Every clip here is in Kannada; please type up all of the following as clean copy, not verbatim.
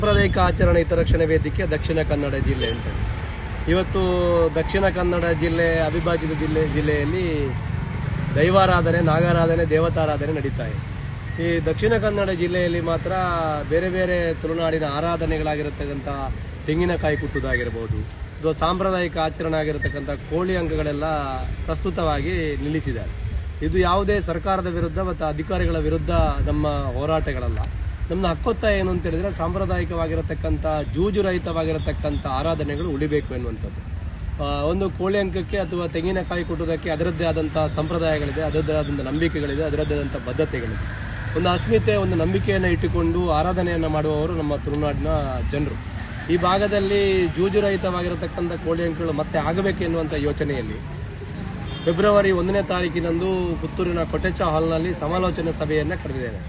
ಸಾಂಪ್ರದಾಯಿಕ ಆಚರಣೆ ಹಿತರಕ್ಷಣೆ ವೇದಿಕೆ ದಕ್ಷಿಣ ಕನ್ನಡ ಜಿಲ್ಲೆ ಅಂತ. ಇವತ್ತು ದಕ್ಷಿಣ ಕನ್ನಡ ಜಿಲ್ಲೆ ಅವಿಭಾಜಿತ ಜಿಲ್ಲೆಯಲ್ಲಿ ದೈವಾರಾಧನೆ, ನಾಗಾರಾಧನೆ, ದೇವತಾರಾಧನೆ ನಡೀತಾ ಇದೆ. ಈ ದಕ್ಷಿಣ ಕನ್ನಡ ಜಿಲ್ಲೆಯಲ್ಲಿ ಮಾತ್ರ ಬೇರೆ ಬೇರೆ ತುಳುನಾಡಿನ ಆರಾಧನೆಗಳಾಗಿರತಕ್ಕಂಥ ತೆಂಗಿನಕಾಯಿ ಕುಟ್ಟುವುದಾಗಿರಬಹುದು ಅಥವಾ ಸಾಂಪ್ರದಾಯಿಕ ಆಚರಣೆ ಆಗಿರತಕ್ಕಂಥ ಕೋಳಿ ಅಂಗಗಳೆಲ್ಲ ಪ್ರಸ್ತುತವಾಗಿ ನಿಲ್ಲಿಸಿದ್ದಾರೆ. ಇದು ಯಾವುದೇ ಸರ್ಕಾರದ ವಿರುದ್ಧ ಮತ್ತು ಅಧಿಕಾರಿಗಳ ವಿರುದ್ಧ ನಮ್ಮ ಹೋರಾಟಗಳಲ್ಲ. ನಮ್ಮ ಹಕ್ಕೊತ್ತಾಯ ಏನು ಅಂತ ಹೇಳಿದ್ರೆ ಸಾಂಪ್ರದಾಯಿಕವಾಗಿರತಕ್ಕಂಥ ಜೂಜು ರಹಿತವಾಗಿರತಕ್ಕಂಥ ಆರಾಧನೆಗಳು ಉಳಿಬೇಕು ಎನ್ನುವಂಥದ್ದು. ಒಂದು ಕೋಳಿ ಅಂಕಕ್ಕೆ ಅಥವಾ ತೆಂಗಿನಕಾಯಿ ಕುಟ್ಟುವುದಕ್ಕೆ ಅದರದ್ದೇ ಆದಂತಹ ಸಂಪ್ರದಾಯಗಳಿದೆ, ಅದರದ್ದೇ ಆದಂಥ ನಂಬಿಕೆಗಳಿದೆ, ಅದರದ್ದೇ ಆದಂಥ ಬದ್ಧತೆಗಳಿದೆ. ಒಂದು ಅಸ್ಮಿತೆ, ಒಂದು ನಂಬಿಕೆಯನ್ನು ಇಟ್ಟುಕೊಂಡು ಆರಾಧನೆಯನ್ನು ಮಾಡುವವರು ನಮ್ಮ ತುಳುನಾಡಿನ ಜನರು. ಈ ಭಾಗದಲ್ಲಿ ಜೂಜು ರಹಿತವಾಗಿರತಕ್ಕಂಥ ಕೋಳಿ ಅಂಕಗಳು ಮತ್ತೆ ಆಗಬೇಕು ಎನ್ನುವಂಥ ಯೋಚನೆಯಲ್ಲಿ ಫೆಬ್ರವರಿ 1ನೇ ತಾರೀಕಿನಂದು ಪುತ್ತೂರಿನ ಕೊಟೆಚ ಹಾಲ್ನಲ್ಲಿ ಸಮಾಲೋಚನಾ ಸಭೆಯನ್ನು ಕರೆದಿದ್ದೇವೆ.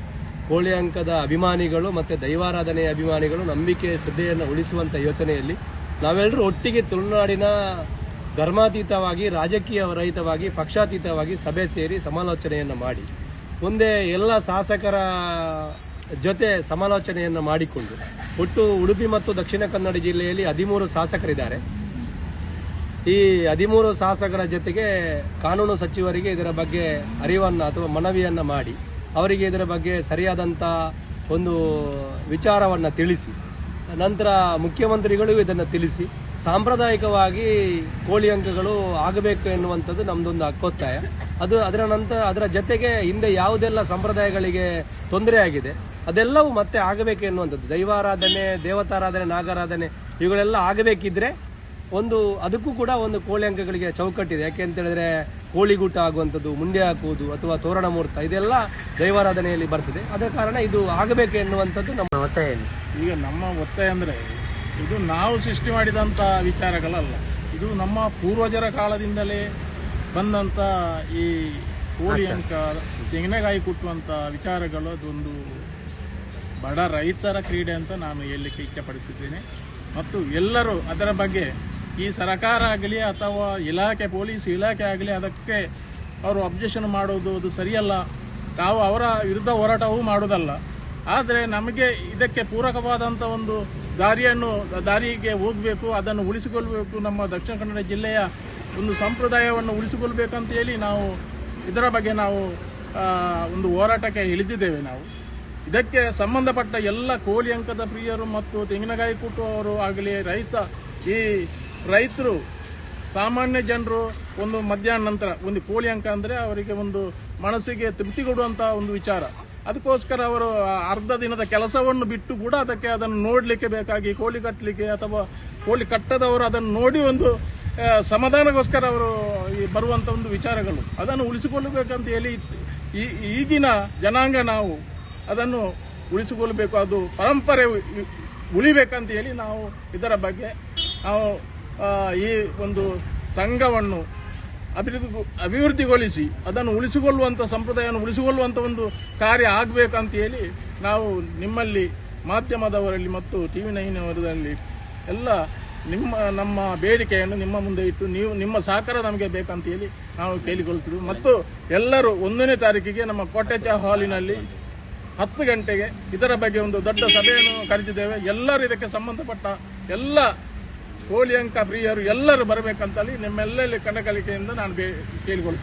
ಕೋಳಿ ಅಂಕದ ಅಭಿಮಾನಿಗಳು ಮತ್ತು ದೈವಾರಾಧನೆಯ ಅಭಿಮಾನಿಗಳು ನಂಬಿಕೆ ಶ್ರದ್ಧೆಯನ್ನು ಉಳಿಸುವಂಥ ಯೋಚನೆಯಲ್ಲಿ ನಾವೆಲ್ಲರೂ ಒಟ್ಟಿಗೆ ತುಳುನಾಡಿನ ಧರ್ಮಾತೀತವಾಗಿ, ರಾಜಕೀಯ ರಹಿತವಾಗಿ, ಪಕ್ಷಾತೀತವಾಗಿ ಸಭೆ ಸೇರಿ ಸಮಾಲೋಚನೆಯನ್ನು ಮಾಡಿ ಮುಂದೆ ಎಲ್ಲ ಶಾಸಕರ ಜೊತೆ ಸಮಾಲೋಚನೆಯನ್ನು ಮಾಡಿಕೊಂಡು ಒಟ್ಟು ಉಡುಪಿ ಮತ್ತು ದಕ್ಷಿಣ ಕನ್ನಡ ಜಿಲ್ಲೆಯಲ್ಲಿ 13 ಶಾಸಕರಿದ್ದಾರೆ. ಈ 13 ಶಾಸಕರ ಜೊತೆಗೆ ಕಾನೂನು ಸಚಿವರಿಗೆ ಇದರ ಬಗ್ಗೆ ಅರಿವನ್ನು ಅಥವಾ ಮನವಿಯನ್ನು ಮಾಡಿ ಅವರಿಗೆ ಇದರ ಬಗ್ಗೆ ಸರಿಯಾದಂಥ ಒಂದು ವಿಚಾರವನ್ನು ತಿಳಿಸಿ, ನಂತರ ಮುಖ್ಯಮಂತ್ರಿಗಳಿಗೂ ಇದನ್ನು ತಿಳಿಸಿ ಸಾಂಪ್ರದಾಯಿಕವಾಗಿ ಕೋಳಿ ಅಂಕಗಳು ಆಗಬೇಕು ಎನ್ನುವಂಥದ್ದು ನಮ್ಮದೊಂದು ಹಕ್ಕೊತ್ತಾಯ. ಅದರ ಜೊತೆಗೆ ಹಿಂದೆ ಯಾವುದೆಲ್ಲ ಸಂಪ್ರದಾಯಗಳಿಗೆ ತೊಂದರೆ ಆಗಿದೆ ಅದೆಲ್ಲವೂ ಮತ್ತೆ ಆಗಬೇಕು ಎನ್ನುವಂಥದ್ದು. ದೈವಾರಾಧನೆ, ದೇವತಾರಾಧನೆ, ನಾಗಾರಾಧನೆ ಇವುಗಳೆಲ್ಲ ಆಗಬೇಕಿದ್ರೆ ಅದಕ್ಕೂ ಕೂಡ ಒಂದು ಕೋಳಿ ಅಂಕಗಳಿಗೆ ಚೌಕಟ್ಟಿದೆ. ಯಾಕೆ ಅಂತ ಹೇಳಿದ್ರೆ ಕೋಳಿಗೂಟ ಆಗುವಂಥದ್ದು, ಮುಂದೆ ಹಾಕುವುದು ಅಥವಾ ತೋರಣ ಮುಹೂರ್ತ ಇದೆಲ್ಲ ದೈವಾರಾಧನೆಯಲ್ಲಿ ಬರ್ತದೆ. ಅದ ಕಾರಣ ಇದು ಆಗಬೇಕು ಎನ್ನುವಂಥದ್ದು ನಮ್ಮ ಒತ್ತಾಯ. ಈಗ ನಮ್ಮ ಒತ್ತಾಯ ಅಂದರೆ ಇದು ನಾವು ಸೃಷ್ಟಿ ಮಾಡಿದಂಥ ವಿಚಾರಗಳಲ್ಲ, ಇದು ನಮ್ಮ ಪೂರ್ವಜರ ಕಾಲದಿಂದಲೇ ಬಂದಂಥ ಈ ಕೋಳಿ ಅಂಕ, ತೆಂಗಿನಕಾಯಿ ಕುಟ್ಟುವಂಥ ವಿಚಾರಗಳು ಅದೊಂದು ಬಡ ರೈತರ ಕ್ರೀಡೆ ಅಂತ ನಾನು ಹೇಳಲಿಕ್ಕೆ ಇಚ್ಛೆಪಡುತ್ತಿದ್ದೇನೆ. ಮತ್ತು ಎಲ್ಲರೂ ಅದರ ಬಗ್ಗೆ ಈ ಸರ್ಕಾರ ಆಗಲಿ ಅಥವಾ ಇಲಾಖೆ, ಪೊಲೀಸ್ ಇಲಾಖೆ ಆಗಲಿ ಅದಕ್ಕೆ ಅವರು ಅಬ್ಜೆಕ್ಷನ್ ಮಾಡೋದು ಅದು ಸರಿಯಲ್ಲ. ತಾವು ಅವರ ವಿರುದ್ಧ ಹೋರಾಟವೂ ಮಾಡೋದಲ್ಲ. ಆದರೆ ನಮಗೆ ಇದಕ್ಕೆ ಪೂರಕವಾದಂಥ ಒಂದು ದಾರಿಗೆ ಹೋಗಬೇಕು, ಅದನ್ನು ಉಳಿಸಿಕೊಳ್ಬೇಕು. ನಮ್ಮ ದಕ್ಷಿಣ ಕನ್ನಡ ಜಿಲ್ಲೆಯ ಒಂದು ಸಂಪ್ರದಾಯವನ್ನು ಉಳಿಸಿಕೊಳ್ಬೇಕಂತ ಹೇಳಿ ನಾವು ಇದರ ಬಗ್ಗೆ ನಾವು ಒಂದು ಹೋರಾಟಕ್ಕೆ ಇಳಿದಿದ್ದೇವೆ. ನಾವು ಇದಕ್ಕೆ ಸಂಬಂಧಪಟ್ಟ ಎಲ್ಲ ಕೋಳಿ ಅಂಕದ ಪ್ರಿಯರು ಮತ್ತು ತೆಂಗಿನಕಾಯಿ ಕುಟ್ಟುವವರು ಆಗಲಿ, ಈ ರೈತರು, ಸಾಮಾನ್ಯ ಜನರು ಒಂದು ಮಧ್ಯಾಹ್ನ ನಂತರ ಒಂದು ಕೋಳಿ ಅಂಕ ಅಂದರೆ ಅವರಿಗೆ ಒಂದು ಮನಸ್ಸಿಗೆ ತೃಪ್ತಿ ಕೊಡುವಂಥ ಒಂದು ವಿಚಾರ. ಅದಕ್ಕೋಸ್ಕರ ಅವರು ಅರ್ಧ ದಿನದ ಕೆಲಸವನ್ನು ಬಿಟ್ಟು ಕೂಡ ಅದನ್ನು ನೋಡಲಿಕ್ಕೆ ಬೇಕಾಗಿ ಕೋಳಿ ಕಟ್ಟಲಿಕ್ಕೆ ಅಥವಾ ಕೋಳಿ ಕಟ್ಟದವರು ಅದನ್ನು ನೋಡಿ ಒಂದು ಸಮಾಧಾನಕ್ಕೋಸ್ಕರ ಅವರು ಬರುವಂಥ ಒಂದು ವಿಚಾರಗಳು ಅದನ್ನು ಉಳಿಸಿಕೊಳ್ಳಬೇಕಂತ ಹೇಳಿ ಈಗಿನ ಜನಾಂಗ ನಾವು ಅದನ್ನು ಉಳಿಸಿಕೊಳ್ಳಬೇಕು, ಅದು ಪರಂಪರೆ ಉಳಿಬೇಕಂತ ಹೇಳಿ ನಾವು ಇದರ ಬಗ್ಗೆ ನಾವು ಈ ಒಂದು ಸಂಘವನ್ನು ಅಭಿವೃದ್ಧಿಗೊಳಿಸಿ ಅದನ್ನು ಉಳಿಸಿಕೊಳ್ಳುವಂಥ ಸಂಪ್ರದಾಯವನ್ನು ಉಳಿಸಿಕೊಳ್ಳುವಂಥ ಒಂದು ಕಾರ್ಯ ಆಗಬೇಕಂತ ಹೇಳಿ ನಾವು ನಿಮ್ಮಲ್ಲಿ ಮಾಧ್ಯಮದವರಲ್ಲಿ ಮತ್ತು TV9 ಅವರಲ್ಲಿ ಎಲ್ಲ ನಮ್ಮ ಬೇಡಿಕೆಯನ್ನು ನಿಮ್ಮ ಮುಂದೆ ಇಟ್ಟು ನಿಮ್ಮ ಸಹಕಾರ ನಮಗೆ ಬೇಕಂತ ಹೇಳಿ ನಾವು ಕೇಳಿಕೊಳ್ತೀವಿ. ಮತ್ತು ಎಲ್ಲರೂ 1ನೇ ತಾರೀಕಿಗೆ ನಮ್ಮ ಕೊಟೆಚ ಹಾಲಿನಲ್ಲಿ 10 ಗಂಟೆಗೆ ಇದರ ಬಗ್ಗೆ ಒಂದು ದೊಡ್ಡ ಸಭೆಯನ್ನು ಕರೆದಿದ್ದೇವೆ. ಎಲ್ಲರೂ ಇದಕ್ಕೆ ಸಂಬಂಧಪಟ್ಟ ಎಲ್ಲ ಕೋಳಿ ಅಂಕ ಪ್ರಿಯರು ಎಲ್ಲರೂ ಬರಬೇಕಂತೇಳಿ ನಿಮ್ಮೆಲ್ಲಲ್ಲಿ ಕಣಕಲಿಕೆಯಿಂದ ನಾನು ಕೇಳಿಕೊಳ್ತೇನೆ.